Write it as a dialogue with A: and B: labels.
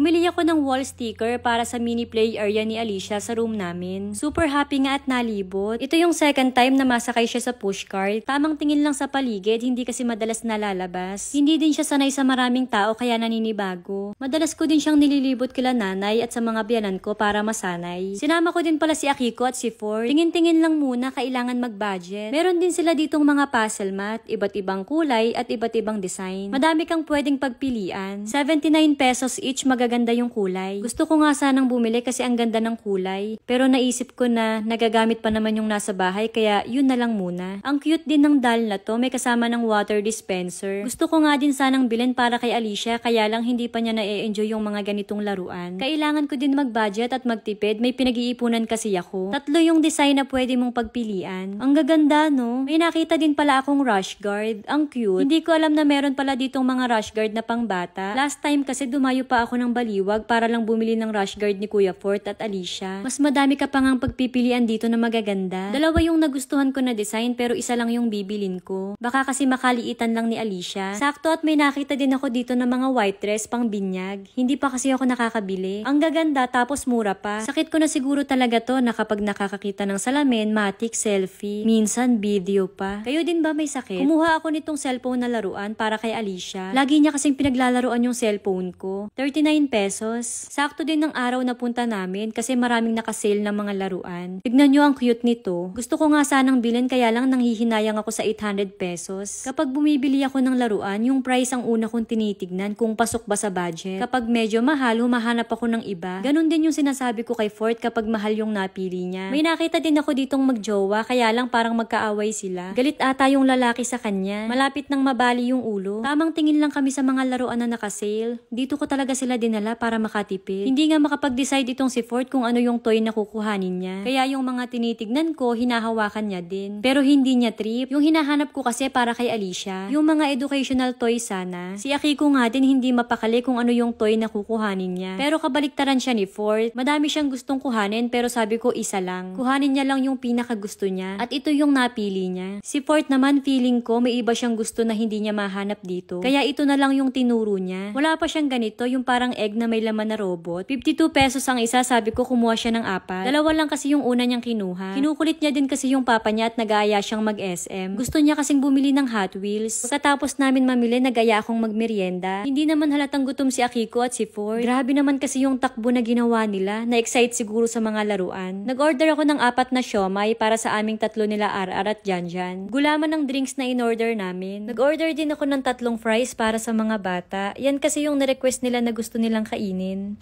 A: Bumili ako ng wall sticker para sa mini play area ni Alicia sa room namin. Super happy nga at nalibot. Ito yung second time na masakay siya sa pushcart. Tamang tingin lang sa paligid, hindi kasi madalas nalalabas. Hindi din siya sanay sa maraming tao kaya naninibago. Madalas ko din siyang nililibot kila nanay at sa mga biyanan ko para masanay. Sinama ko din pala si Akiko at si Ford. Tingin-tingin lang muna, kailangan mag-budget. Meron din sila ditong mga puzzle mat, iba't ibang kulay at iba't ibang design. Madami kang pwedeng pagpilian. 79 pesos each, magaganda yung kulay. Gusto ko nga sanang bumili kasi ang ganda ng kulay. Pero naisip ko na nagagamit pa naman yung nasa bahay kaya yun na lang muna. Ang cute din ng doll na to, may kasama ng water dispenser. Gusto ko nga din sanang bilhin para kay Alicia kaya lang hindi pa niya na-enjoy yung mga ganitong laruan. Kailangan ko din mag-budget at magtipid, may pinag-iipunan kasi ako. 3 yung design na pwede mong pagpilian. Ang gaganda no? May nakita din pala akong rush guard. Ang cute. Hindi ko alam na meron pala ditong mga rush guard na pangbata. Last time kasi dumayo pa ako ng Baliwag para lang bumili ng rush guard ni Kuya Fort at Alicia. Mas madami ka pang pagpipilian dito na magaganda. 2 yung nagustuhan ko na design pero isa lang yung bibilin ko. Baka kasi makaliitan lang ni Alicia. Sakto at may nakita din ako dito ng mga white dress pang binyag. Hindi pa kasi ako nakakabili. Ang gaganda tapos mura pa. Sakit ko na siguro talaga to na kapag nakakakita ng salamin, matic, selfie, minsan video pa. Kayo din ba may sakit? Kumuha ako nitong cellphone na laruan para kay Alicia. Lagi niya kasing pinaglalaruan yung cellphone ko. 39 pesos. Sakto din ng araw na punta namin kasi maraming nakasale ng mga laruan. Tignan nyo ang cute nito. Gusto ko nga sanang bilhin kaya lang nanghihinayang ako sa 800 pesos. Kapag bumibili ako ng laruan, yung price ang una kong tinitignan kung pasok ba sa budget. Kapag medyo mahal, humahanap ako ng iba. Ganon din yung sinasabi ko kay Fort kapag mahal yung napili niya. May nakita din ako ditong magjowa kaya lang parang magkaaway sila. Galit ata yung lalaki sa kanya. Malapit nang mabali yung ulo. Tamang tingin lang kami sa mga laruan na nakasale. Dito ko talaga sila dinala para makatipid. Hindi nga makapag-decide itong si Fort kung ano yung toy na kukuhanin niya. Kaya yung mga tinitignan ko, hinahawakan niya din. Pero hindi niya trip. Yung hinahanap ko kasi para kay Alicia. Yung mga educational toy sana. Si Akiko nga din hindi mapakali kung ano yung toy na kukuhanin niya. Pero kabaliktaran siya ni Fort. Madami siyang gustong kuhanin pero sabi ko isa lang. Kuhanin niya lang yung pinakagusto niya. At ito yung napili niya. Si Fort naman feeling ko may iba siyang gusto na hindi niya mahanap dito. Kaya ito na lang yung tinuro niya. Wala pa siyang ganito, yung parang egg na may laman na robot. 52 pesos ang isa, sabi ko kumuha siya ng 4. 2 lang kasi yung una niyang kinuha. Kinukulit niya din kasi yung papa niya at nag-aaya siyang mag-SM. Gusto niya kasing bumili ng Hot Wheels. Pagkatapos namin mamili, nag-aya akong magmerienda. Hindi naman halatang gutom si Akiko at si Ford. Grabe naman kasi yung takbo na ginawa nila. Na-excite siguro sa mga laruan. Nag-order ako ng 4 na siomay para sa aming 3 nila Ar-Ar at Janjan. Gulaman ng drinks na in-order namin. Nag-order din ako ng 3 fries para sa mga bata. Yan kasi yung na-request nila na gusto nilang kainin.